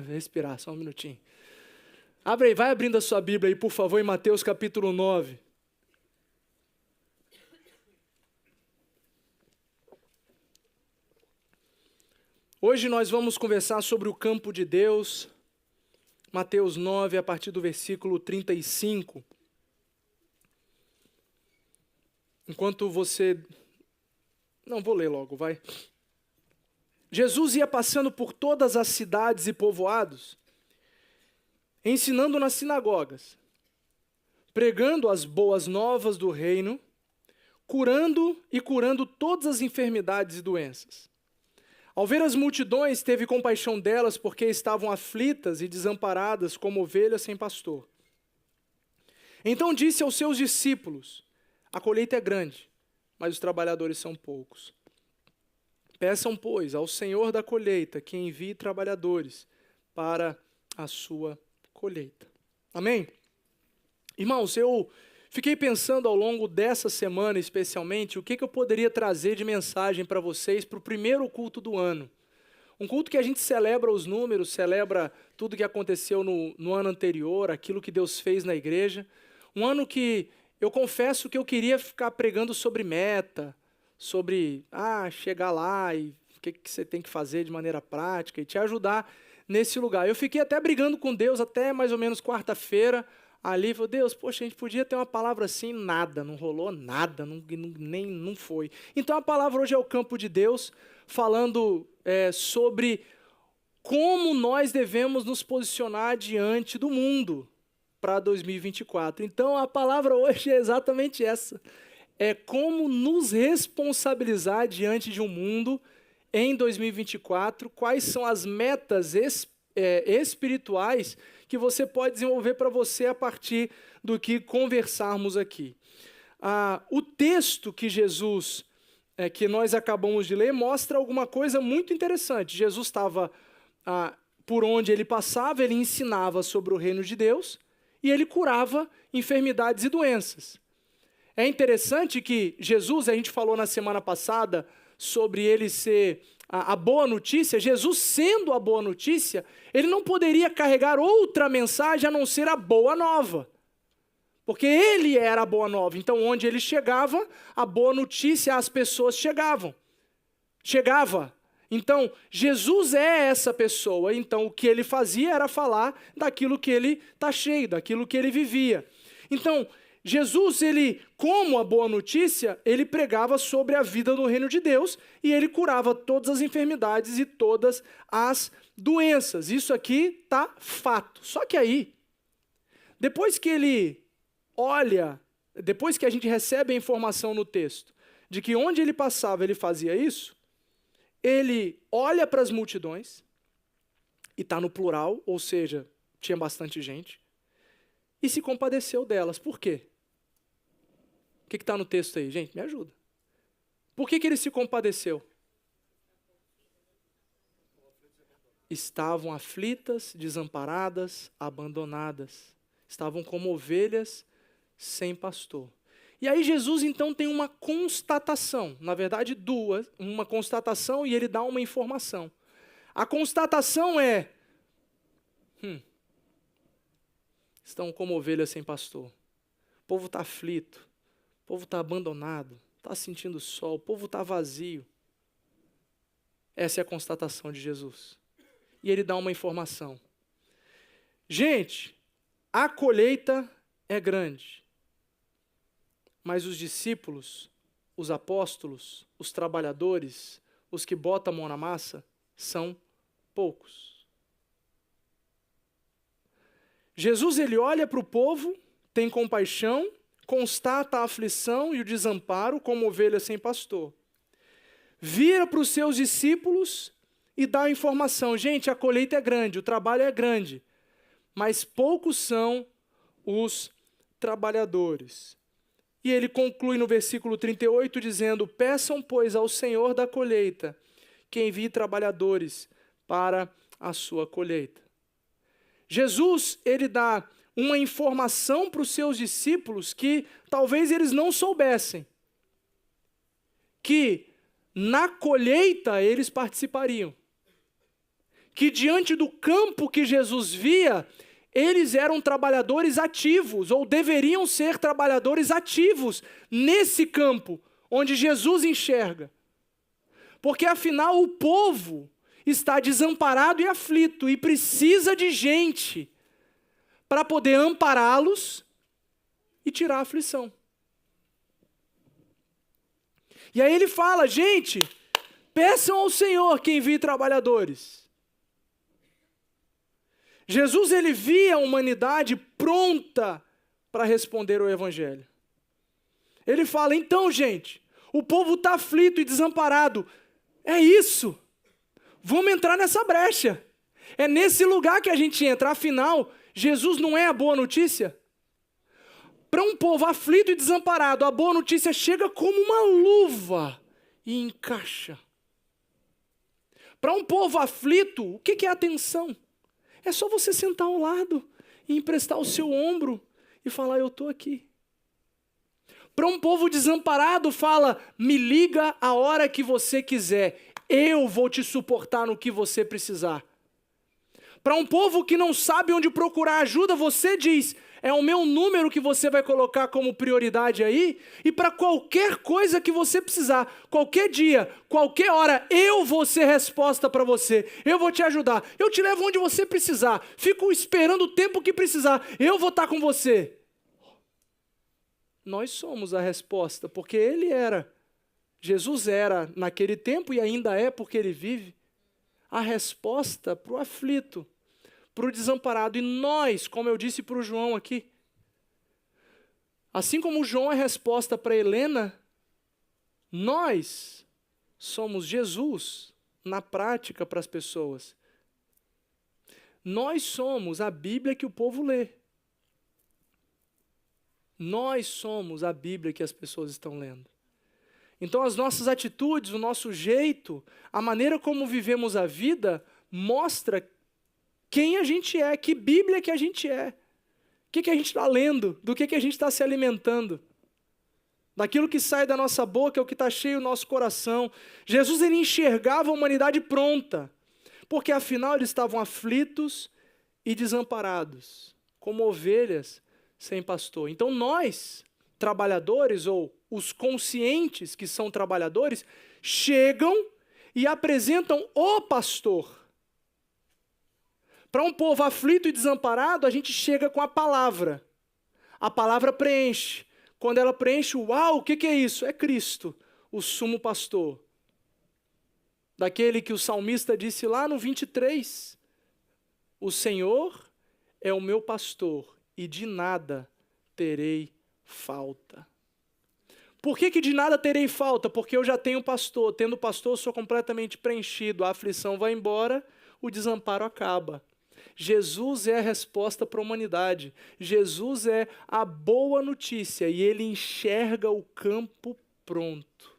Respirar, só um minutinho. Abre aí, vai abrindo a sua Bíblia aí, por favor, em Mateus capítulo 9. Hoje nós vamos conversar sobre o campo de Deus. Mateus 9, a partir do versículo 35. Enquanto você... Não, vou ler logo, vai. Jesus ia passando por todas as cidades e povoados, ensinando nas sinagogas, pregando as boas novas do reino, curando todas as enfermidades e doenças. Ao ver as multidões, teve compaixão delas, porque estavam aflitas e desamparadas como ovelhas sem pastor. Então disse aos seus discípulos: a colheita é grande, mas os trabalhadores são poucos. Peçam, pois, ao Senhor da colheita que envie trabalhadores para a sua colheita. Amém? Irmãos, eu fiquei pensando ao longo dessa semana, especialmente, o que eu poderia trazer de mensagem para vocês para o primeiro culto do ano. Um culto que a gente celebra os números, celebra tudo que aconteceu no ano anterior, aquilo que Deus fez na igreja. Um ano que eu confesso que eu queria ficar pregando sobre meta, sobre chegar lá e o que você tem que fazer de maneira prática e te ajudar nesse lugar. Eu fiquei até brigando com Deus até mais ou menos quarta-feira, ali, falei: Deus, poxa, a gente podia ter uma palavra assim, nada, não rolou nada, não foi. Então a palavra hoje é o campo de Deus, falando sobre como nós devemos nos posicionar diante do mundo para 2024. Então a palavra hoje é exatamente essa. É como nos responsabilizar diante de um mundo em 2024, quais são as metas espirituais que você pode desenvolver para você a partir do que conversarmos aqui. O texto que Jesus, que nós acabamos de ler, mostra alguma coisa muito interessante. Jesus estava, por onde ele passava, ele ensinava sobre o reino de Deus e ele curava enfermidades e doenças. É interessante que Jesus, a gente falou na semana passada sobre ele ser a boa notícia. Jesus, sendo a boa notícia, ele não poderia carregar outra mensagem a não ser a boa nova. Porque ele era a boa nova. Então, onde ele chegava, a boa notícia, as pessoas chegava. Então, Jesus é essa pessoa. Então, o que ele fazia era falar daquilo que ele está cheio, daquilo que ele vivia. Então, Jesus, ele, como a boa notícia, ele pregava sobre a vida do reino de Deus e ele curava todas as enfermidades e todas as doenças. Isso aqui está fato. Só que aí, depois que ele olha, depois que a gente recebe a informação no texto de que onde ele passava ele fazia isso, ele olha para as multidões, e está no plural, ou seja, tinha bastante gente, e se compadeceu delas. Por quê? O que está no texto aí? Gente, me ajuda. Por que ele se compadeceu? Estavam aflitas, desamparadas, abandonadas. Estavam como ovelhas sem pastor. E aí Jesus então tem uma constatação, na verdade duas, uma constatação e ele dá uma informação. A constatação é: estão como ovelhas sem pastor. O povo está aflito. O povo está abandonado, está sentindo sol, o povo está vazio. Essa é a constatação de Jesus. E ele dá uma informação. Gente, a colheita é grande, mas os discípulos, os apóstolos, os trabalhadores, os que botam a mão na massa, são poucos. Jesus, ele olha para o povo, tem compaixão, constata a aflição e o desamparo como ovelha sem pastor. Vira para os seus discípulos e dá a informação: gente, a colheita é grande, o trabalho é grande, mas poucos são os trabalhadores. E ele conclui no versículo 38 dizendo: peçam, pois, ao Senhor da colheita que envie trabalhadores para a sua colheita. Jesus, ele dá uma informação para os seus discípulos que talvez eles não soubessem, que na colheita eles participariam, que diante do campo que Jesus via, eles eram trabalhadores ativos, ou deveriam ser trabalhadores ativos nesse campo, onde Jesus enxerga. Porque afinal o povo está desamparado e aflito, e precisa de gente para poder ampará-los e tirar a aflição. E aí ele fala, gente, peçam ao Senhor que envie trabalhadores. Jesus, ele via a humanidade pronta para responder ao evangelho. Ele fala, então, gente, o povo está aflito e desamparado. É isso. Vamos entrar nessa brecha. É nesse lugar que a gente entra. Afinal, Jesus não é a boa notícia? Para um povo aflito e desamparado, a boa notícia chega como uma luva e encaixa. Para um povo aflito, o que é atenção? É só você sentar ao lado e emprestar o seu ombro e falar, eu estou aqui. Para um povo desamparado, fala, me liga a hora que você quiser, eu vou te suportar no que você precisar. Para um povo que não sabe onde procurar ajuda, você diz, é o meu número que você vai colocar como prioridade aí, e para qualquer coisa que você precisar, qualquer dia, qualquer hora, eu vou ser resposta para você, eu vou te ajudar, eu te levo onde você precisar, fico esperando o tempo que precisar, eu vou estar com você. Nós somos a resposta, porque Jesus era naquele tempo e ainda é porque ele vive, a resposta para o aflito, para o desamparado. E nós, como eu disse para o João aqui, assim como o João é resposta para Helena, nós somos Jesus na prática para as pessoas. Nós somos a Bíblia que o povo lê. Nós somos a Bíblia que as pessoas estão lendo. Então as nossas atitudes, o nosso jeito, a maneira como vivemos a vida, mostra quem a gente é, que Bíblia que a gente é. O que a gente está lendo, do que a gente está se alimentando. Daquilo que sai da nossa boca é o que está cheio o nosso coração. Jesus, ele enxergava a humanidade pronta, porque afinal eles estavam aflitos e desamparados, como ovelhas sem pastor. Então nós, trabalhadores, ou os conscientes que são trabalhadores, chegam e apresentam o pastor. Para um povo aflito e desamparado, a gente chega com a palavra. A palavra preenche. Quando ela preenche, uau, o que é isso? É Cristo, o sumo pastor. Daquele que o salmista disse lá no 23. O Senhor é o meu pastor e de nada terei falta. Por que de nada terei falta? Porque eu já tenho pastor. Tendo pastor, eu sou completamente preenchido. A aflição vai embora, o desamparo acaba. Jesus é a resposta para a humanidade. Jesus é a boa notícia e ele enxerga o campo pronto.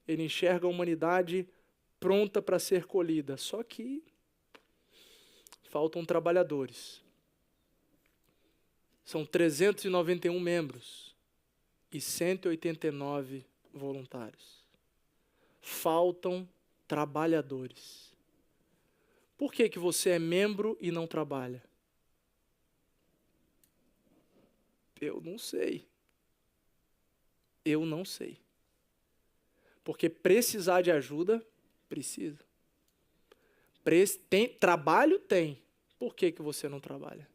Ele enxerga a humanidade pronta para ser colhida. Só que faltam trabalhadores. São 391 membros e 189 voluntários. Faltam trabalhadores. Por que você é membro e não trabalha? Eu não sei. Eu não sei. Porque precisar de ajuda, precisa. Trabalho tem. Por que você não trabalha?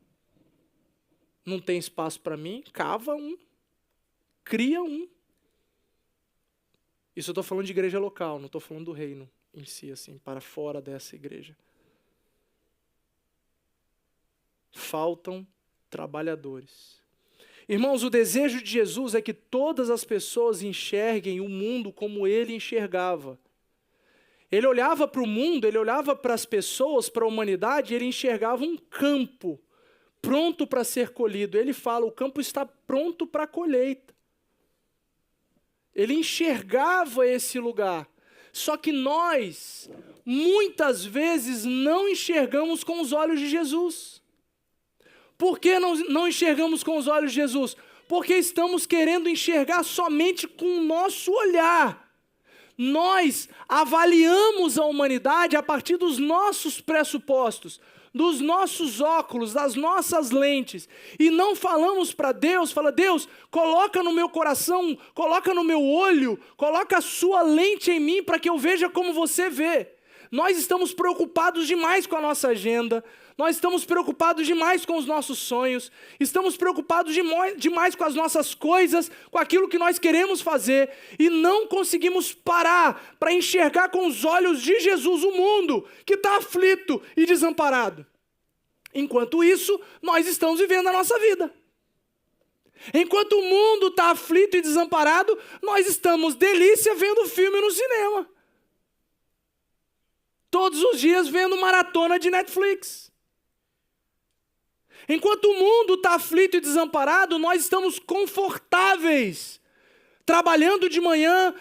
Não tem espaço para mim? Cava um. Cria um. Isso eu estou falando de igreja local, não estou falando do reino em si, assim, para fora dessa igreja. Faltam trabalhadores. Irmãos, o desejo de Jesus é que todas as pessoas enxerguem o mundo como ele enxergava. Ele olhava para o mundo, ele olhava para as pessoas, para a humanidade, e ele enxergava um campo pronto para ser colhido. Ele fala, o campo está pronto para a colheita. Ele enxergava esse lugar. Só que nós, muitas vezes, não enxergamos com os olhos de Jesus. Por que não enxergamos com os olhos de Jesus? Porque estamos querendo enxergar somente com o nosso olhar. nós avaliamos a humanidade a partir dos nossos pressupostos, dos nossos óculos, das nossas lentes, e não falamos para Deus, fala, Deus, coloca no meu coração, coloca no meu olho, coloca a sua lente em mim para que eu veja como você vê. Nós estamos preocupados demais com a nossa agenda, nós estamos preocupados demais com os nossos sonhos, estamos preocupados demais com as nossas coisas, com aquilo que nós queremos fazer, e não conseguimos parar para enxergar com os olhos de Jesus o mundo que está aflito e desamparado. Enquanto isso, nós estamos vivendo a nossa vida. Enquanto o mundo está aflito e desamparado, nós estamos delícia vendo filme no cinema. Todos os dias vendo maratona de Netflix. Enquanto o mundo está aflito e desamparado, nós estamos confortáveis, trabalhando de manhã,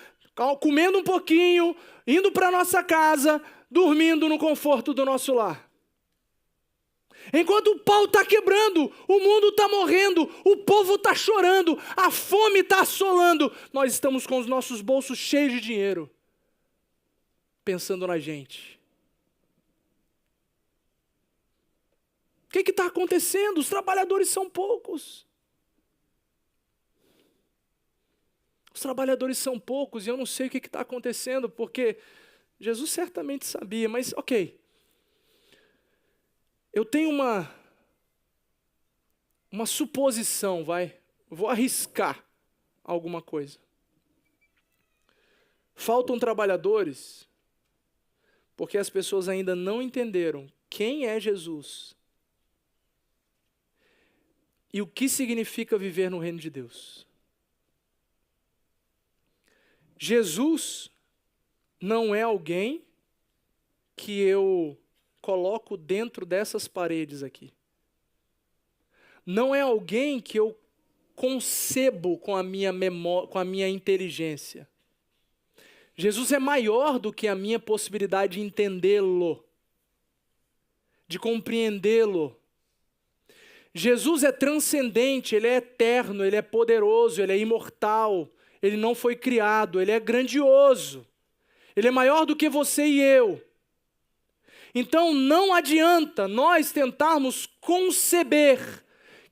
comendo um pouquinho, indo para a nossa casa, dormindo no conforto do nosso lar. Enquanto o pau está quebrando, o mundo está morrendo, o povo está chorando, a fome está assolando, nós estamos com os nossos bolsos cheios de dinheiro, pensando na gente. O que está acontecendo? Os trabalhadores são poucos. Os trabalhadores são poucos e eu não sei o que está acontecendo, porque Jesus certamente sabia, mas ok. Eu tenho uma suposição, vou arriscar alguma coisa. Faltam trabalhadores porque as pessoas ainda não entenderam quem é Jesus e o que significa viver no reino de Deus. Jesus não é alguém que eu coloco dentro dessas paredes aqui. Não é alguém que eu concebo com a minha memória, com a minha inteligência. Jesus é maior do que a minha possibilidade de entendê-lo, de compreendê-lo. Jesus é transcendente, ele é eterno, ele é poderoso, ele é imortal, ele não foi criado, ele é grandioso, ele é maior do que você e eu. Então não adianta nós tentarmos conceber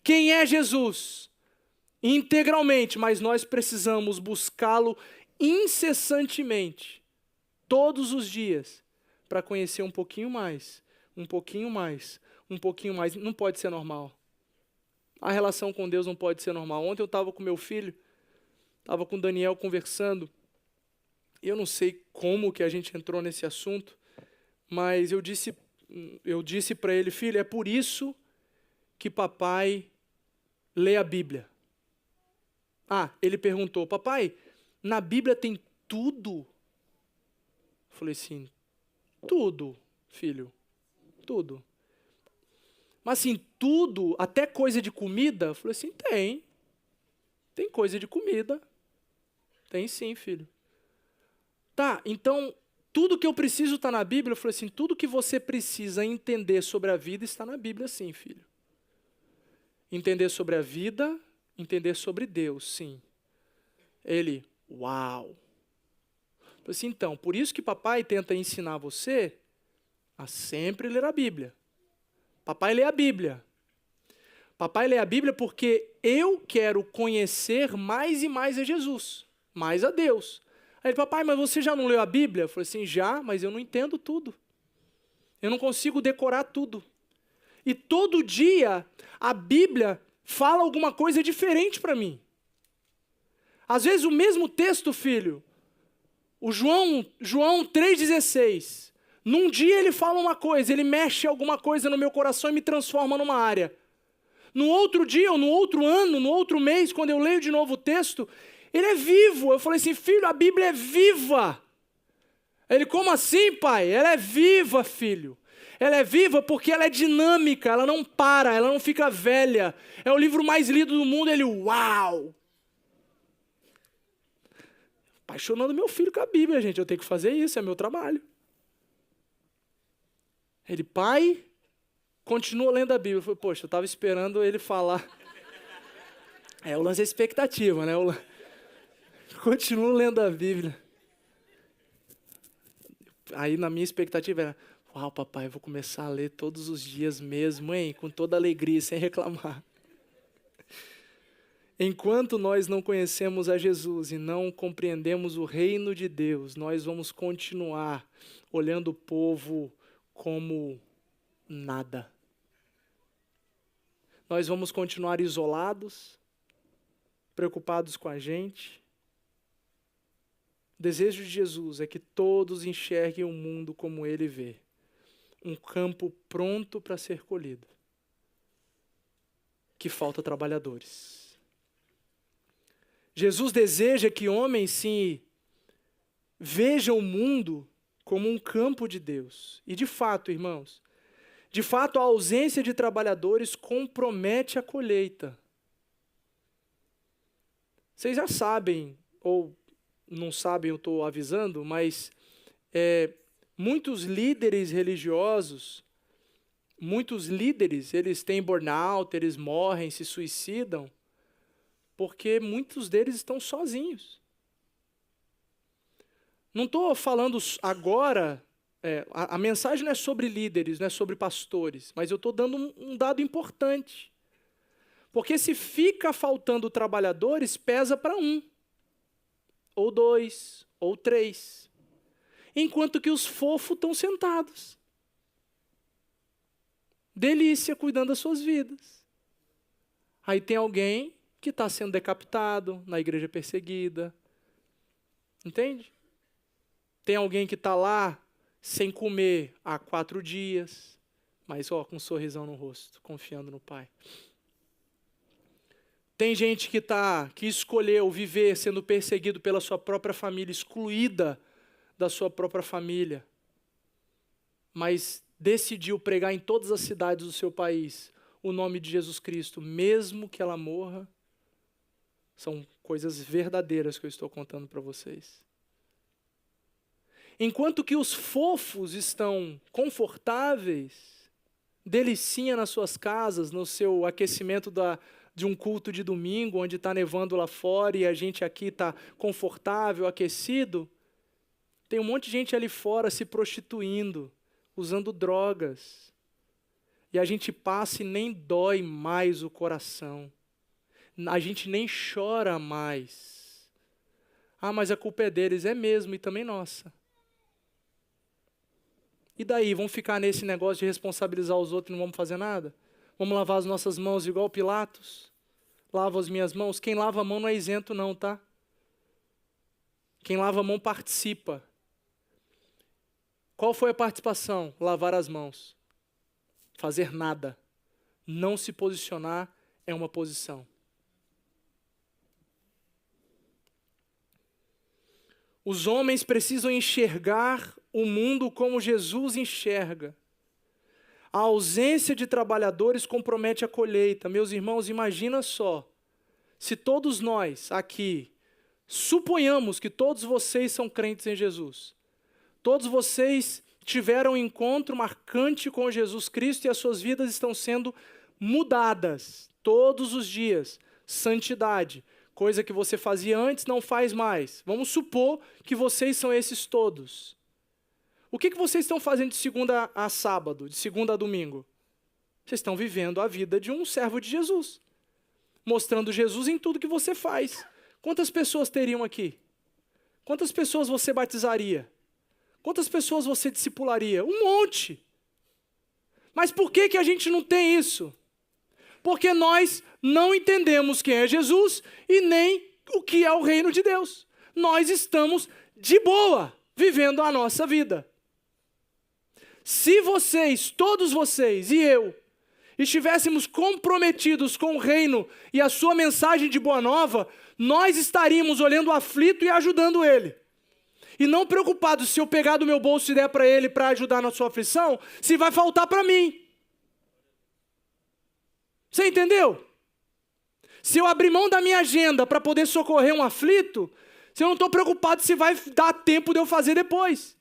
quem é Jesus integralmente, mas nós precisamos buscá-lo incessantemente, todos os dias, para conhecer um pouquinho mais, um pouquinho mais, um pouquinho mais. Não pode ser normal. A relação com Deus não pode ser normal. Ontem eu estava com meu filho, estava com o Daniel conversando, e eu não sei como que a gente entrou nesse assunto, mas eu disse para ele, filho, é por isso que papai lê a Bíblia. Ele perguntou, papai, na Bíblia tem tudo? Eu falei assim, tudo, filho, tudo. Mas assim, tudo, até coisa de comida? Eu falei assim, tem coisa de comida. Tem sim, filho. Tá, então, tudo que eu preciso está na Bíblia? Eu falei assim, tudo que você precisa entender sobre a vida está na Bíblia, sim, filho. Entender sobre a vida, entender sobre Deus, sim. Ele, uau. Eu falei assim, então, por isso que papai tenta ensinar você a sempre ler a Bíblia. Papai lê a Bíblia. Papai lê a Bíblia porque eu quero conhecer mais e mais a Jesus, mais a Deus. Aí ele, papai, mas você já não leu a Bíblia? Eu falei assim, já, mas eu não entendo tudo. Eu não consigo decorar tudo. E todo dia a Bíblia fala alguma coisa diferente para mim. Às vezes o mesmo texto, filho, o João 3,16, num dia ele fala uma coisa, ele mexe alguma coisa no meu coração e me transforma numa área. No outro dia, ou no outro ano, no outro mês, quando eu leio de novo o texto, ele é vivo. Eu falei assim, filho, a Bíblia é viva. Ele, como assim, pai? Ela é viva, filho. Ela é viva porque ela é dinâmica, ela não para, ela não fica velha. É o livro mais lido do mundo. Ele, uau! Apaixonando meu filho com a Bíblia, gente. Eu tenho que fazer isso, é meu trabalho. Ele, pai, continua lendo a Bíblia. Eu falei, poxa, eu estava esperando ele falar. O lance é expectativa, né? Continua lendo a Bíblia. Aí na minha expectativa era, uau, papai, eu vou começar a ler todos os dias mesmo, hein? Com toda alegria, sem reclamar. Enquanto nós não conhecemos a Jesus e não compreendemos o reino de Deus, nós vamos continuar olhando o povo como nada. Nós vamos continuar isolados, preocupados com a gente. O desejo de Jesus é que todos enxerguem o mundo como Ele vê. Um campo pronto para ser colhido. Que falta trabalhadores. Jesus deseja que homens, sim, vejam o mundo como um campo de Deus. E de fato, irmãos, de fato a ausência de trabalhadores compromete a colheita. Vocês já sabem, ou não sabem, eu estou avisando, mas muitos líderes religiosos, eles têm burnout, eles morrem, se suicidam, porque muitos deles estão sozinhos. Não estou falando agora, a mensagem não é sobre líderes, não é sobre pastores, mas eu estou dando um dado importante. Porque se fica faltando trabalhadores, pesa para 1, ou 2, ou 3. Enquanto que os fofos estão sentados. Delícia, cuidando das suas vidas. Aí tem alguém que está sendo decapitado na igreja perseguida. Entende? Tem alguém que está lá sem comer há 4 dias, mas com um sorrisão no rosto, confiando no Pai. Tem gente que escolheu viver sendo perseguido pela sua própria família, excluída da sua própria família, mas decidiu pregar em todas as cidades do seu país o nome de Jesus Cristo, mesmo que ela morra. São coisas verdadeiras que eu estou contando para vocês. Enquanto que os fofos estão confortáveis, delicinha nas suas casas, no seu aquecimento de um culto de domingo, onde está nevando lá fora e a gente aqui está confortável, aquecido, tem um monte de gente ali fora se prostituindo, usando drogas. E a gente passa e nem dói mais o coração. A gente nem chora mais. Ah, mas a culpa é deles. É mesmo, e também nossa. E daí, vamos ficar nesse negócio de responsabilizar os outros e não vamos fazer nada? Vamos lavar as nossas mãos igual Pilatos? Lavo as minhas mãos. Quem lava a mão não é isento não, tá? Quem lava a mão participa. Qual foi a participação? Lavar as mãos. Fazer nada. Não se posicionar é uma posição. Os homens precisam enxergar o mundo como Jesus enxerga. A ausência de trabalhadores compromete a colheita. Meus irmãos, imagina só, se todos nós aqui, suponhamos que todos vocês são crentes em Jesus, todos vocês tiveram um encontro marcante com Jesus Cristo e as suas vidas estão sendo mudadas todos os dias. Santidade, coisa que você fazia antes, não faz mais. Vamos supor que vocês são esses todos. O que vocês estão fazendo de segunda a sábado, de segunda a domingo? Vocês estão vivendo a vida de um servo de Jesus, mostrando Jesus em tudo que você faz. Quantas pessoas teriam aqui? Quantas pessoas você batizaria? Quantas pessoas você discipularia? Um monte. Mas por que a gente não tem isso? Porque nós não entendemos quem é Jesus e nem o que é o reino de Deus. Nós estamos de boa, vivendo a nossa vida. Se vocês, todos vocês e eu, estivéssemos comprometidos com o reino e a sua mensagem de boa nova, nós estaríamos olhando o aflito e ajudando ele. E não preocupados se eu pegar do meu bolso e der para ele para ajudar na sua aflição, se vai faltar para mim. Você entendeu? Se eu abrir mão da minha agenda para poder socorrer um aflito, se eu não estou preocupado se vai dar tempo de eu fazer depois.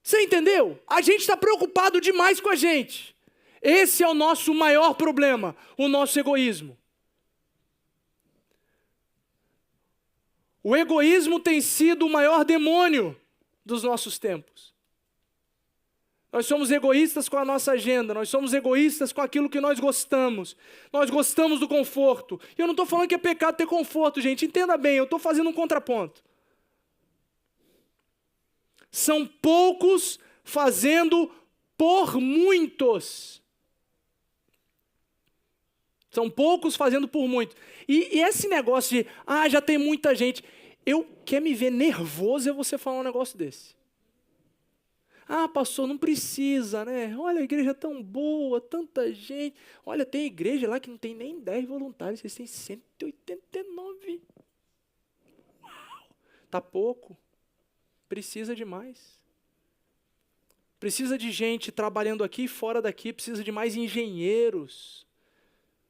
Você entendeu? A gente está preocupado demais com a gente. Esse é o nosso maior problema, o nosso egoísmo. O egoísmo tem sido o maior demônio dos nossos tempos. Nós somos egoístas com a nossa agenda, nós somos egoístas com aquilo que nós gostamos. Nós gostamos do conforto. E eu não estou falando que é pecado ter conforto, gente. Entenda bem, eu estou fazendo um contraponto. São poucos fazendo por muitos. São poucos fazendo por muitos. E esse negócio de, já tem muita gente. Quer me ver nervoso é você falar um negócio desse. Pastor, não precisa, né? Olha, a igreja é tão boa, tanta gente. Olha, tem igreja lá que não tem nem 10 voluntários, vocês têm 189. Uau! Tá pouco. Precisa de mais. Precisa de gente trabalhando aqui e fora daqui, precisa de mais engenheiros,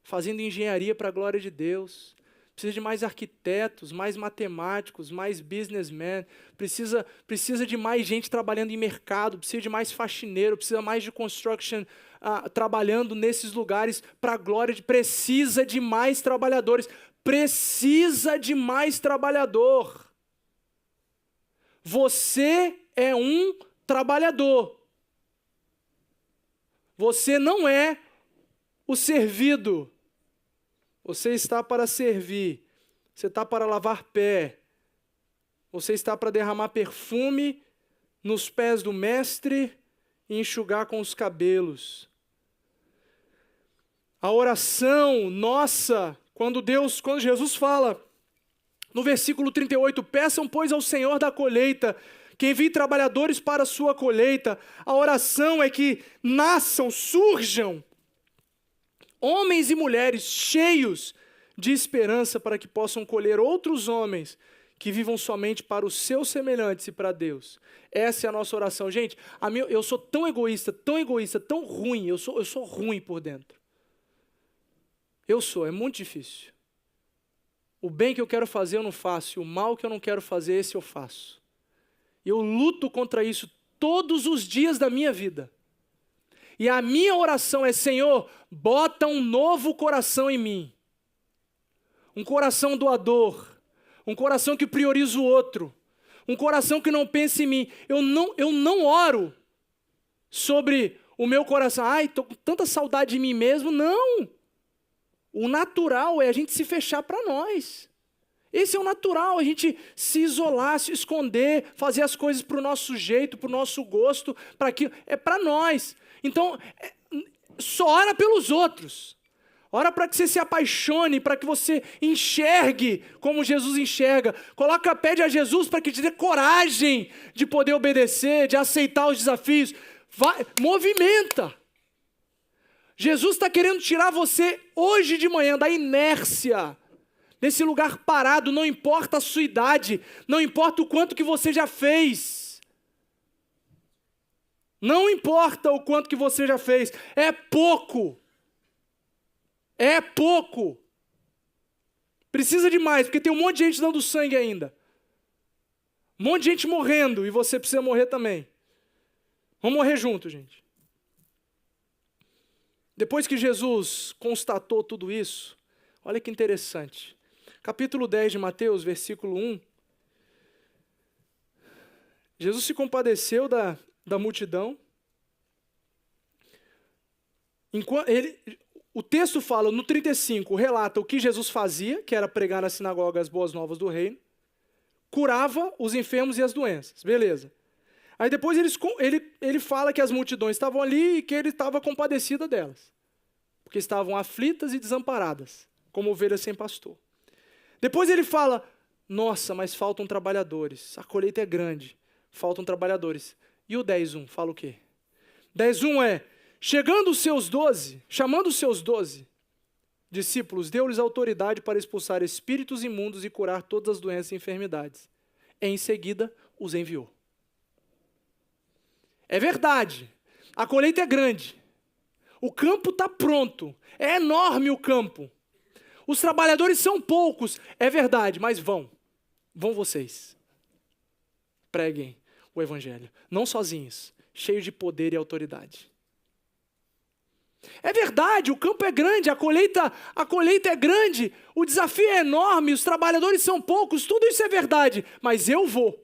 fazendo engenharia para a glória de Deus. Precisa de mais arquitetos, mais matemáticos, mais businessmen, precisa de mais gente trabalhando em mercado, precisa de mais faxineiro, precisa mais de construction trabalhando nesses lugares para a glória de... Precisa de mais trabalhadores, precisa de mais trabalhador. Você é um trabalhador. Você não é o servido. Você está para servir, você está para lavar pé, você está para derramar perfume nos pés do mestre e enxugar com os cabelos. A oração nossa, quando Jesus fala, no versículo 38, peçam, pois, ao Senhor da colheita, que envie trabalhadores para a sua colheita. A oração é que nasçam, surjam, homens e mulheres cheios de esperança para que possam colher outros homens que vivam somente para os seus semelhantes e para Deus. Essa é a nossa oração. Gente, eu sou tão egoísta, tão ruim, eu sou ruim por dentro. É muito difícil. O bem que eu quero fazer eu não faço, e o mal que eu não quero fazer, esse eu faço. Eu luto contra isso todos os dias da minha vida. E a minha oração é, Senhor, bota um novo coração em mim. Um coração doador. Um coração que prioriza o outro. Um coração que não pensa em mim. Eu não oro sobre o meu coração. Estou com tanta saudade de mim mesmo. Não. O natural é a gente se fechar para nós. Esse é o natural, a gente se isolar, se esconder, fazer as coisas para o nosso jeito, para o nosso gosto, para aquilo. É para nós. Então, só ora pelos outros. Ora para que você se apaixone, para que você enxergue como Jesus enxerga. Pede a Jesus para que te dê coragem de poder obedecer, de aceitar os desafios. Movimenta. Jesus está querendo tirar você hoje de manhã da inércia, desse lugar parado, não importa a sua idade, não importa o quanto que você já fez. Não importa o quanto que você já fez, é pouco. É pouco. Precisa de mais, porque tem um monte de gente dando sangue ainda. Um monte de gente morrendo, e você precisa morrer também. Vamos morrer junto, gente. Depois que Jesus constatou tudo isso, olha que interessante. Capítulo 10 de Mateus, versículo 1. Jesus se compadeceu da multidão. O texto fala, no 35, relata o que Jesus fazia, que era pregar na sinagoga as boas novas do reino, curava os enfermos e as doenças, beleza. Aí depois ele fala que as multidões estavam ali e que ele estava compadecido delas, porque estavam aflitas e desamparadas, como ovelhas sem pastor. Depois ele fala, nossa, mas faltam trabalhadores, a colheita é grande, faltam trabalhadores. E o 10:1 fala o quê? 10:1 é, chamando os seus 12 discípulos, deu-lhes autoridade para expulsar espíritos imundos e curar todas as doenças e enfermidades. Em seguida, os enviou. É verdade, a colheita é grande, o campo está pronto, é enorme o campo. Os trabalhadores são poucos, é verdade, mas vão vocês. Preguem o evangelho, não sozinhos, cheios de poder e autoridade. É verdade, o campo é grande, a colheita é grande, o desafio é enorme, os trabalhadores são poucos, tudo isso é verdade, mas eu vou.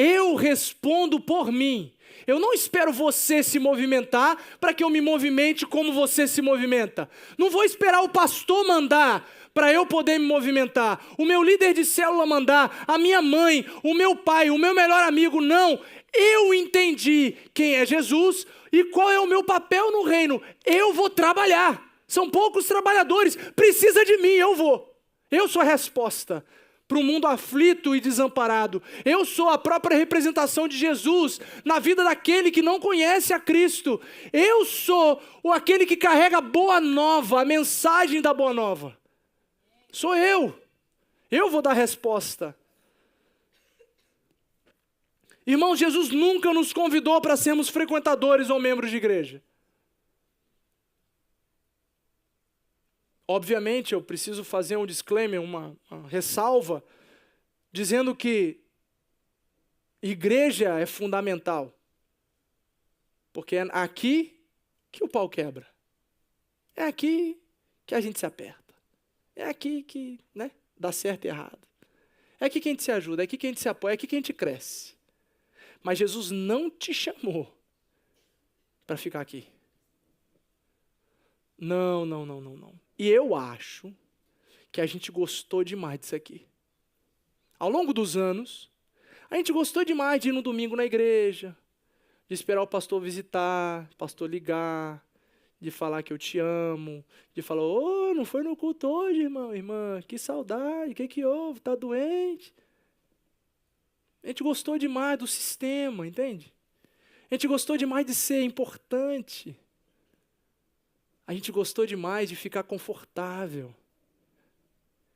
Eu respondo por mim. Eu não espero você se movimentar para que eu me movimente como você se movimenta. Não vou esperar o pastor mandar para eu poder me movimentar. O meu líder de célula mandar, a minha mãe, o meu pai, o meu melhor amigo. Não. Eu entendi quem é Jesus e qual é o meu papel no reino. Eu vou trabalhar. São poucos trabalhadores. Precisa de mim, eu vou. Eu sou a resposta para um mundo aflito e desamparado. Eu sou a própria representação de Jesus na vida daquele que não conhece a Cristo. Eu sou aquele que carrega a boa nova, a mensagem da boa nova. Sou eu. Eu vou dar resposta. Irmãos, Jesus nunca nos convidou para sermos frequentadores ou membros de igreja. Obviamente, eu preciso fazer um disclaimer, uma ressalva, dizendo que igreja é fundamental. Porque é aqui que o pau quebra. É aqui que a gente se aperta. É aqui que, dá certo e errado. É aqui que a gente se ajuda, é aqui que a gente se apoia, é aqui que a gente cresce. Mas Jesus não te chamou para ficar aqui. Não. E eu acho que a gente gostou demais disso aqui. Ao longo dos anos, a gente gostou demais de ir no domingo na igreja, de esperar o pastor visitar, o pastor ligar, de falar que eu te amo, de falar, não foi no culto hoje, irmão, irmã, que saudade, o que houve, tá doente? A gente gostou demais do sistema, entende? A gente gostou demais de ser importante. A gente gostou demais de ficar confortável.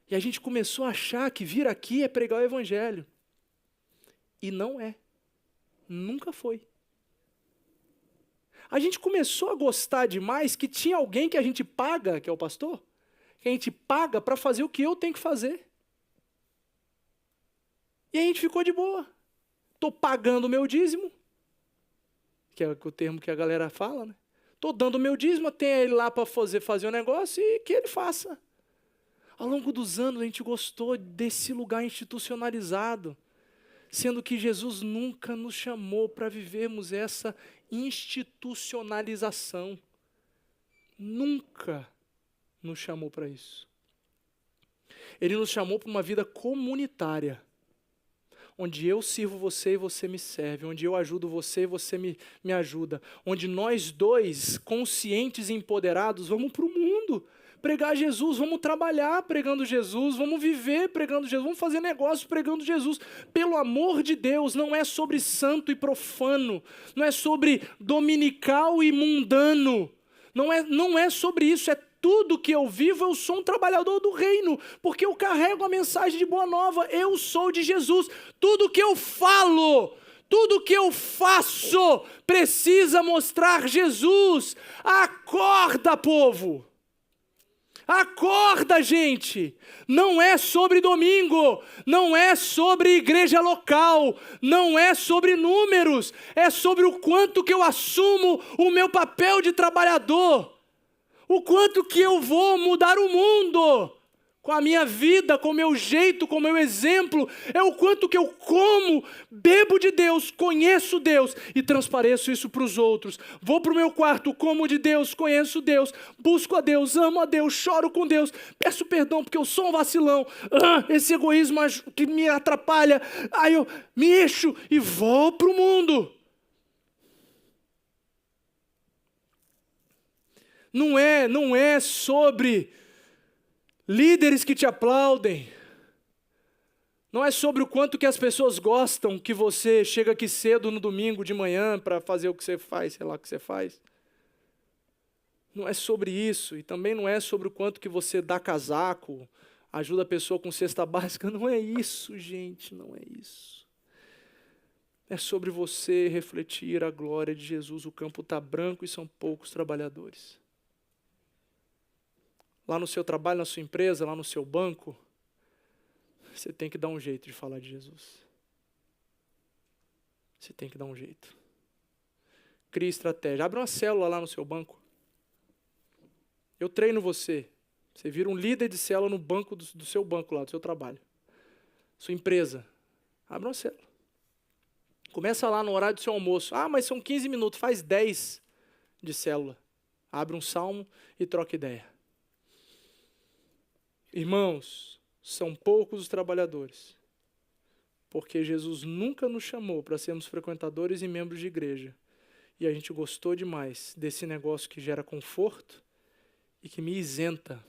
E a gente começou a achar que vir aqui é pregar o evangelho. E não é. Nunca foi. A gente começou a gostar demais que tinha alguém que a gente paga, que é o pastor, que a gente paga para fazer o que eu tenho que fazer. E a gente ficou de boa. Estou pagando o meu dízimo, que é o termo que a galera fala, né? Estou dando o meu dízimo, tem ele lá para fazer um negócio e que ele faça. Ao longo dos anos a gente gostou desse lugar institucionalizado, sendo que Jesus nunca nos chamou para vivermos essa institucionalização. Nunca nos chamou para isso. Ele nos chamou para uma vida comunitária, onde eu sirvo você e você me serve, onde eu ajudo você e você me ajuda, onde nós dois, conscientes e empoderados, vamos para o mundo pregar Jesus, vamos trabalhar pregando Jesus, vamos viver pregando Jesus, vamos fazer negócio pregando Jesus. Pelo amor de Deus, não é sobre santo e profano, não é sobre dominical e mundano, não é sobre isso, é tudo que eu vivo, eu sou um trabalhador do reino, porque eu carrego a mensagem de boa nova, eu sou de Jesus. Tudo que eu falo, tudo que eu faço, precisa mostrar Jesus. Acorda, povo! Acorda, gente! Não é sobre domingo, não é sobre igreja local, não é sobre números, é sobre o quanto que eu assumo o meu papel de trabalhador. O quanto que eu vou mudar o mundo com a minha vida, com o meu jeito, com o meu exemplo. É o quanto que eu como, bebo de Deus, conheço Deus e transpareço isso para os outros. Vou para o meu quarto, como de Deus, conheço Deus, busco a Deus, amo a Deus, choro com Deus, peço perdão porque eu sou um vacilão. Esse egoísmo que me atrapalha, aí eu me encho e vou para o mundo. Não é sobre líderes que te aplaudem. Não é sobre o quanto que as pessoas gostam que você chega aqui cedo no domingo de manhã para fazer o que você faz, sei lá o que você faz. Não é sobre isso. E também não é sobre o quanto que você dá casaco, ajuda a pessoa com cesta básica. Não é isso, gente, não é isso. É sobre você refletir a glória de Jesus. O campo está branco e são poucos trabalhadores. Lá no seu trabalho, na sua empresa, lá no seu banco, você tem que dar um jeito de falar de Jesus. Você tem que dar um jeito. Crie estratégia. Abre uma célula lá no seu banco. Eu treino você. Você vira um líder de célula no banco do seu banco lá, do seu trabalho. Sua empresa. Abre uma célula. Começa lá no horário do seu almoço. Ah, mas são 15 minutos, faz 10 de célula. Abre um salmo e troca ideia. Irmãos, são poucos os trabalhadores, porque Jesus nunca nos chamou para sermos frequentadores e membros de igreja. E a gente gostou demais desse negócio que gera conforto e que me isenta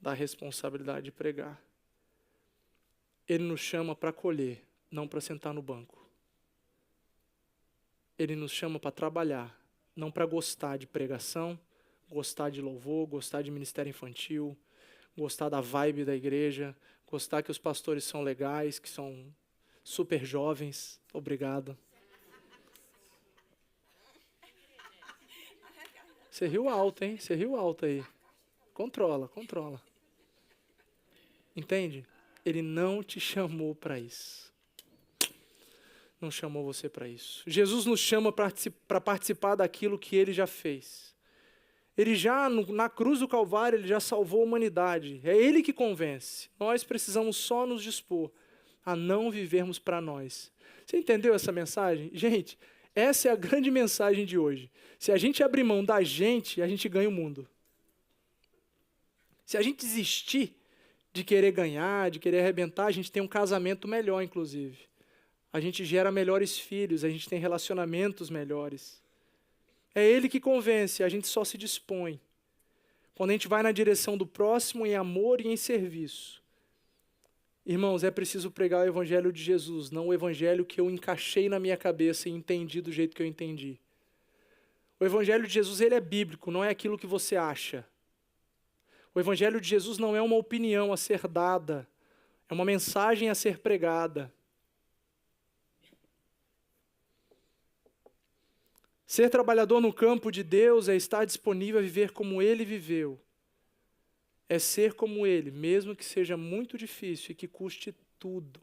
da responsabilidade de pregar. Ele nos chama para acolher, não para sentar no banco. Ele nos chama para trabalhar, não para gostar de pregação, gostar de louvor, gostar de ministério infantil, gostar da vibe da igreja, gostar que os pastores são legais, que são super jovens. Obrigado. Você riu alto, hein? Você riu alto aí. Controla. Entende? Ele não te chamou para isso. Não chamou você para isso. Jesus nos chama para participar daquilo que ele já fez. Ele já, na cruz do Calvário, ele já salvou a humanidade. É ele que convence. Nós precisamos só nos dispor a não vivermos para nós. Você entendeu essa mensagem? Gente, essa é a grande mensagem de hoje. Se a gente abrir mão da gente, a gente ganha o mundo. Se a gente desistir de querer ganhar, de querer arrebentar, a gente tem um casamento melhor, inclusive. A gente gera melhores filhos, a gente tem relacionamentos melhores. É ele que convence, a gente só se dispõe. Quando a gente vai na direção do próximo em amor e em serviço. Irmãos, é preciso pregar o evangelho de Jesus, não o evangelho que eu encaixei na minha cabeça e entendi do jeito que eu entendi. O evangelho de Jesus, ele é bíblico, não é aquilo que você acha. O evangelho de Jesus não é uma opinião a ser dada, é uma mensagem a ser pregada. Ser trabalhador no campo de Deus é estar disponível a viver como ele viveu. É ser como ele, mesmo que seja muito difícil e que custe tudo.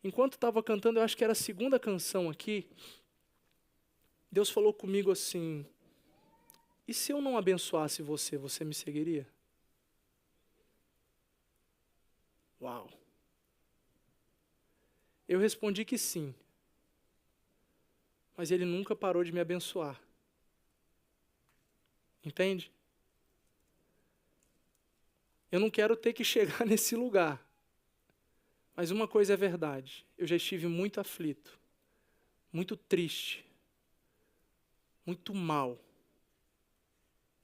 Enquanto estava cantando, eu acho que era a segunda canção aqui, Deus falou comigo assim: e se eu não abençoasse você, você me seguiria? Uau! Eu respondi que sim. Mas ele nunca parou de me abençoar. Entende? Eu não quero ter que chegar nesse lugar. Mas uma coisa é verdade. Eu já estive muito aflito, muito triste, muito mal.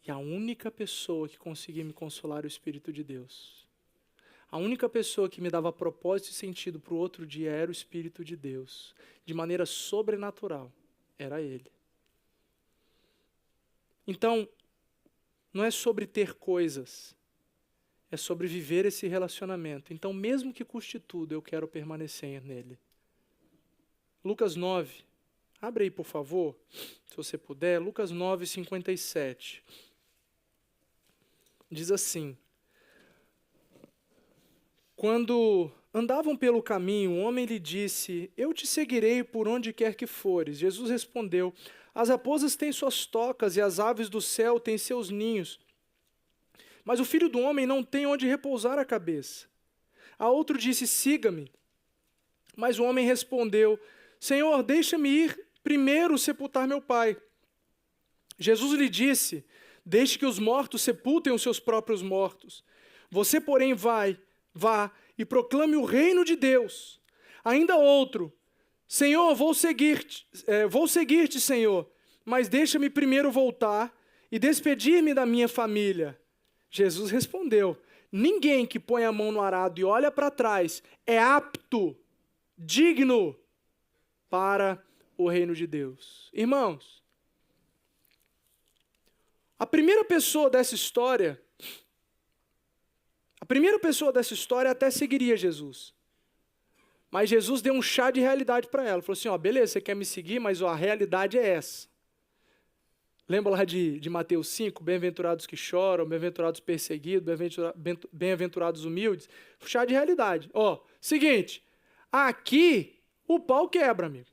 E a única pessoa que conseguia me consolar era o Espírito de Deus. A única pessoa que me dava propósito e sentido para o outro dia era o Espírito de Deus. De maneira sobrenatural. Era ele. Então, não é sobre ter coisas, é sobre viver esse relacionamento. Então, mesmo que custe tudo, eu quero permanecer nele. Lucas 9, abre aí, por favor, se você puder, Lucas 9, 57. Diz assim: quando andavam pelo caminho, um homem lhe disse: eu te seguirei por onde quer que fores. Jesus respondeu: as raposas têm suas tocas e as aves do céu têm seus ninhos, mas o filho do homem não tem onde repousar a cabeça. A outro disse: siga-me. Mas o homem respondeu: Senhor, deixa-me ir primeiro sepultar meu pai. Jesus lhe disse: deixe que os mortos sepultem os seus próprios mortos. Você, porém, vá e proclame o reino de Deus. Ainda outro: Senhor, vou seguir-te, Senhor, mas deixa-me primeiro voltar e despedir-me da minha família. Jesus respondeu: ninguém que põe a mão no arado e olha para trás é apto, digno para o reino de Deus. Irmãos, a primeira pessoa dessa história até seguiria Jesus. Mas Jesus deu um chá de realidade para ela. Falou assim: ó, beleza, você quer me seguir, mas ó, a realidade é essa. Lembra lá de Mateus 5? Bem-aventurados que choram, bem-aventurados perseguidos, bem-aventurados humildes. Chá de realidade. Ó, seguinte, aqui o pau quebra, amigo.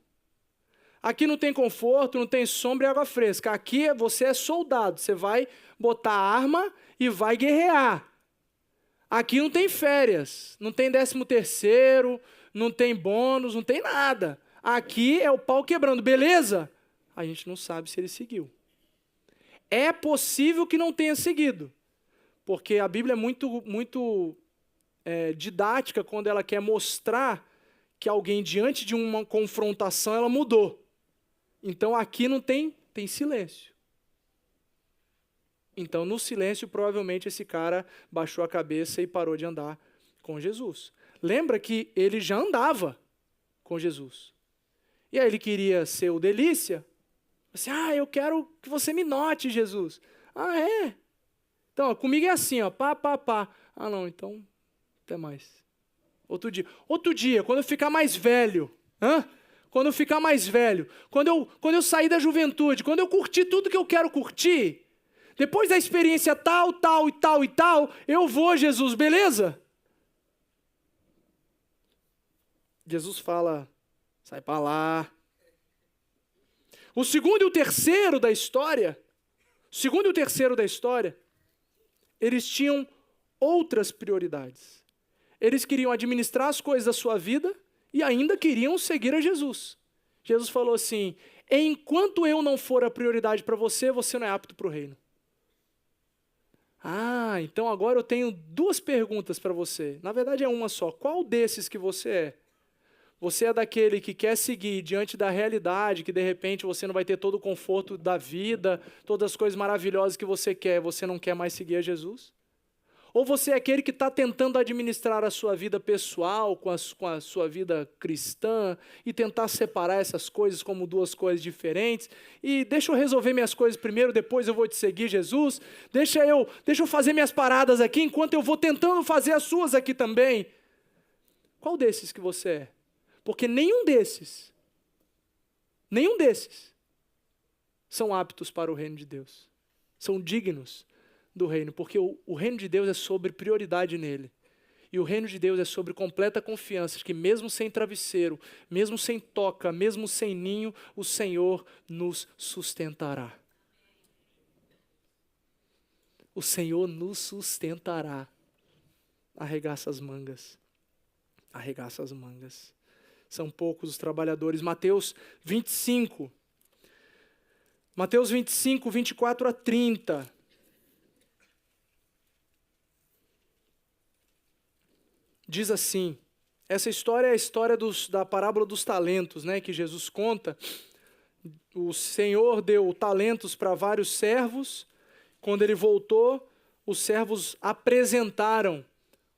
Aqui não tem conforto, não tem sombra e água fresca. Aqui você é soldado, você vai botar arma e vai guerrear. Aqui não tem férias, não tem 13º, não tem bônus, não tem nada. Aqui é o pau quebrando, beleza? A gente não sabe se ele seguiu. É possível que não tenha seguido, porque a Bíblia é muito didática quando ela quer mostrar que alguém, diante de uma confrontação, ela mudou. Então aqui não tem silêncio. Então, no silêncio, provavelmente esse cara baixou a cabeça e parou de andar com Jesus. Lembra que ele já andava com Jesus. E aí ele queria ser o delícia. Assim, eu quero que você me note, Jesus. Ah, é? Então, comigo é assim, ó, pá. Ah, não, então, até mais. Outro dia, quando eu ficar mais velho, quando eu ficar mais velho, quando eu sair da juventude, quando eu curtir tudo que eu quero curtir, depois da experiência tal, eu vou, Jesus, beleza? Jesus fala, sai para lá. O segundo e o terceiro da história, eles tinham outras prioridades. Eles queriam administrar as coisas da sua vida e ainda queriam seguir a Jesus. Jesus falou assim, enquanto eu não for a prioridade para você, você não é apto para o reino. Então agora eu tenho duas perguntas para você. Na verdade é uma só. Qual desses que você é? Você é daquele que quer seguir diante da realidade, que de repente você não vai ter todo o conforto da vida, todas as coisas maravilhosas que você quer, você não quer mais seguir a Jesus? Ou você é aquele que está tentando administrar a sua vida pessoal com a sua vida cristã e tentar separar essas coisas como duas coisas diferentes e deixa eu resolver minhas coisas primeiro, depois eu vou te seguir, Jesus? Deixa eu fazer minhas paradas aqui enquanto eu vou tentando fazer as suas aqui também. Qual desses que você é? Porque nenhum desses são aptos para o reino de Deus. São dignos do reino, porque o reino de Deus é sobre prioridade nele. E o reino de Deus é sobre completa confiança, de que mesmo sem travesseiro, mesmo sem toca, mesmo sem ninho, o Senhor nos sustentará. O Senhor nos sustentará. Arregaça as mangas. Arregaça as mangas. São poucos os trabalhadores. Mateus 25, 24 a 30. Diz assim, essa história é a história da parábola dos talentos, né, que Jesus conta. O Senhor deu talentos para vários servos. Quando ele voltou, os servos apresentaram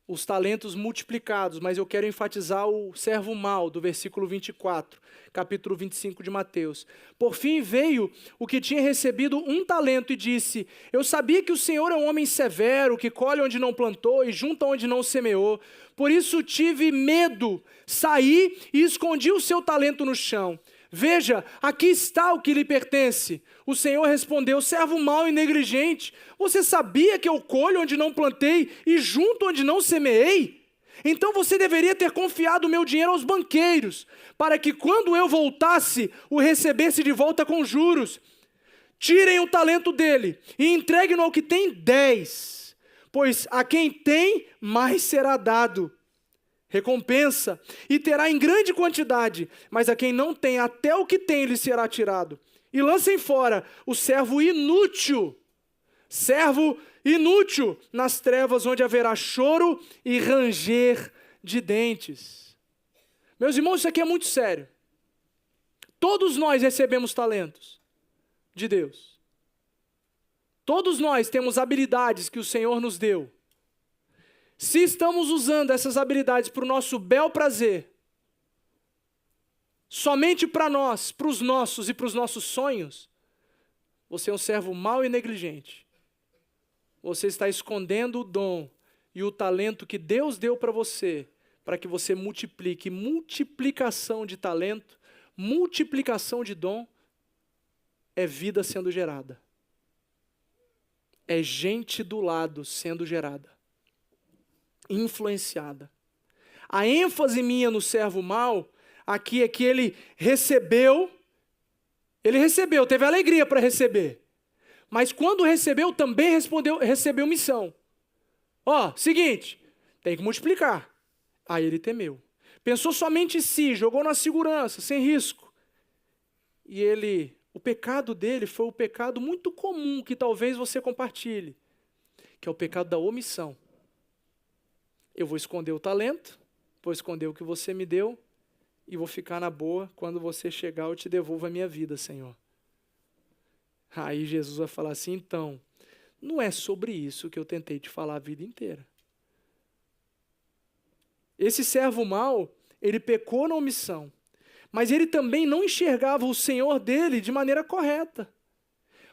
os talentos multiplicados, mas eu quero enfatizar o servo mau, do versículo 24, capítulo 25 de Mateus. Por fim veio o que tinha recebido 1 talento e disse, eu sabia que o Senhor é um homem severo, que colhe onde não plantou e junta onde não semeou. Por isso tive medo, saí e escondi o seu talento no chão. Veja, aqui está o que lhe pertence. O Senhor respondeu, servo mau e negligente, você sabia que eu colho onde não plantei e junto onde não semeei? Então você deveria ter confiado o meu dinheiro aos banqueiros, para que quando eu voltasse, o recebesse de volta com juros. Tirem o talento dele e entreguem-no ao que tem 10, pois a quem tem, mais será dado. Recompensa, e terá em grande quantidade, mas a quem não tem, até o que tem lhe será tirado. E lancem fora o servo inútil, nas trevas onde haverá choro e ranger de dentes. Meus irmãos, isso aqui é muito sério. Todos nós recebemos talentos de Deus. Todos nós temos habilidades que o Senhor nos deu. Se estamos usando essas habilidades para o nosso bel prazer, somente para nós, para os nossos e para os nossos sonhos, você é um servo mau e negligente. Você está escondendo o dom e o talento que Deus deu para você, para que você multiplique. Multiplicação de talento, multiplicação de dom, é vida sendo gerada. É gente do lado sendo gerada. Influenciada. A ênfase minha no servo mau aqui é que ele recebeu, teve alegria para receber, mas quando recebeu também recebeu missão. Seguinte, tem que multiplicar. Aí ele temeu. pensou somente em si, jogou na segurança, sem risco. E o pecado dele foi o pecado muito comum que talvez você compartilhe, que é o pecado da omissão. Eu vou esconder o talento, vou esconder o que você me deu e vou ficar na boa. Quando você chegar, eu te devolvo a minha vida, Senhor. Aí Jesus vai falar assim, então, não é sobre isso que eu tentei te falar a vida inteira. Esse servo mau, ele pecou na omissão, mas ele também não enxergava o Senhor dele de maneira correta.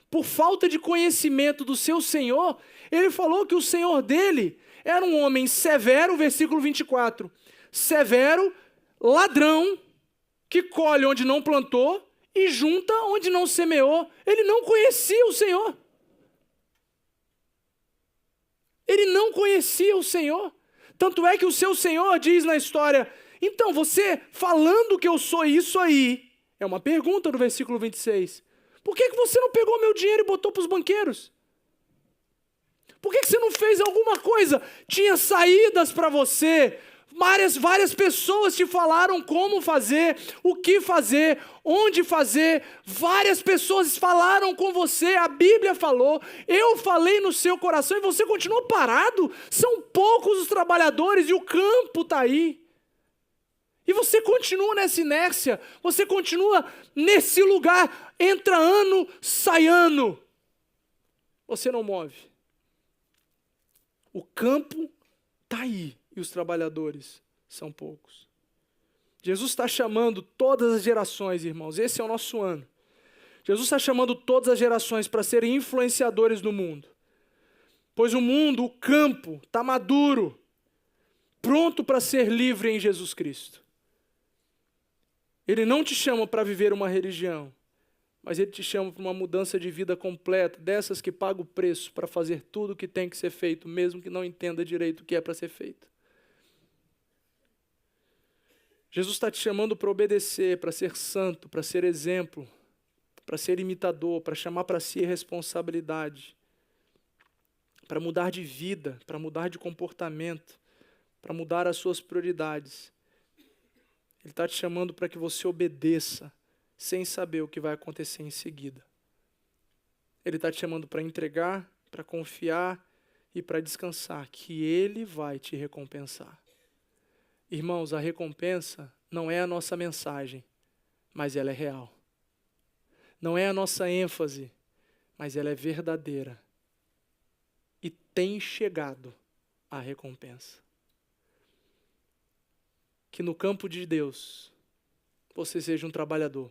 Por falta de conhecimento do seu Senhor, ele falou que o Senhor dele era um homem severo, versículo 24, severo, ladrão, que colhe onde não plantou e junta onde não semeou. Ele não conhecia o Senhor. Ele não conhecia o Senhor. Tanto é que o seu Senhor diz na história, então você falando que eu sou isso aí, é uma pergunta do versículo 26, por que você não pegou meu dinheiro e botou para os banqueiros? Por que você não fez alguma coisa? Tinha saídas para você, várias pessoas te falaram como fazer, o que fazer, onde fazer, várias pessoas falaram com você, a Bíblia falou, eu falei no seu coração e você continuou parado. São poucos os trabalhadores e o campo está aí. E você continua nessa inércia, você continua nesse lugar, entra ano, sai ano. Você não move. O campo está aí e os trabalhadores são poucos. Jesus está chamando todas as gerações, irmãos, esse é o nosso ano. Jesus está chamando todas as gerações para serem influenciadores no mundo. Pois o mundo, o campo, está maduro, pronto para ser livre em Jesus Cristo. Ele não te chama para viver uma religião, mas Ele te chama para uma mudança de vida completa, dessas que pagam o preço para fazer tudo o que tem que ser feito, mesmo que não entenda direito o que é para ser feito. Jesus está te chamando para obedecer, para ser santo, para ser exemplo, para ser imitador, para chamar para si a responsabilidade, para mudar de vida, para mudar de comportamento, para mudar as suas prioridades. Ele está te chamando para que você obedeça, sem saber o que vai acontecer em seguida. Ele está te chamando para entregar, para confiar e para descansar, que Ele vai te recompensar. Irmãos, a recompensa não é a nossa mensagem, mas ela é real. Não é a nossa ênfase, mas ela é verdadeira. E tem chegado a recompensa. Que no campo de Deus, você seja um trabalhador.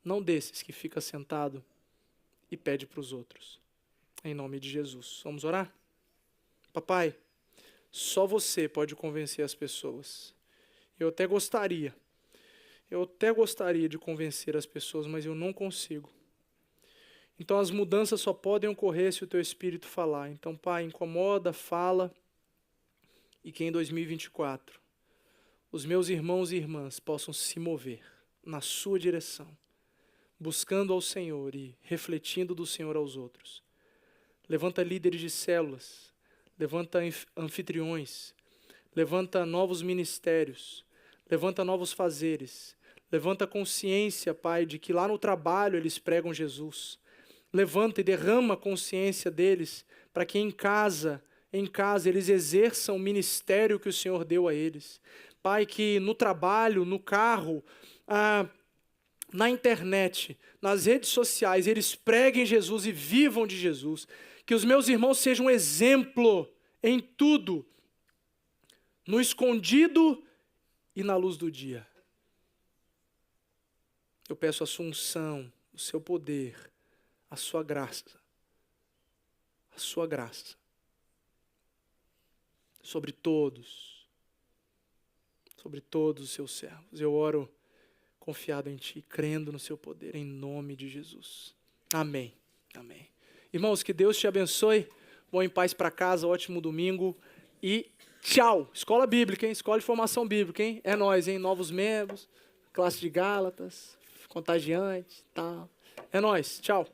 Não desses que fica sentado e pede para os outros. Em nome de Jesus. Vamos orar? Papai, só você pode convencer as pessoas. Eu até gostaria de convencer as pessoas, mas eu não consigo. Então as mudanças só podem ocorrer se o teu Espírito falar. Então, Pai, incomoda, fala, e que em 2024 os meus irmãos e irmãs possam se mover na sua direção, buscando ao Senhor e refletindo do Senhor aos outros. Levanta líderes de células, levanta anfitriões, levanta novos ministérios, levanta novos fazeres, levanta consciência, Pai, de que lá no trabalho eles pregam Jesus. Levanta e derrama a consciência deles para que em casa eles exerçam o ministério que o Senhor deu a eles. Pai, que no trabalho, no carro, na internet, nas redes sociais, eles preguem Jesus e vivam de Jesus. Que os meus irmãos sejam um exemplo em tudo, no escondido e na luz do dia. Eu peço a sua unção, o seu poder, a sua graça sobre todos os seus servos. Eu oro confiado em Ti, crendo no seu poder, em nome de Jesus. Amém. Amém. Irmãos, que Deus te abençoe. Vão em paz para casa, ótimo domingo e tchau. Escola Bíblica, hein? Escola de Formação Bíblica, hein? É nóis, hein? Novos membros, classe de Gálatas, contagiante, tal. É nóis, tchau.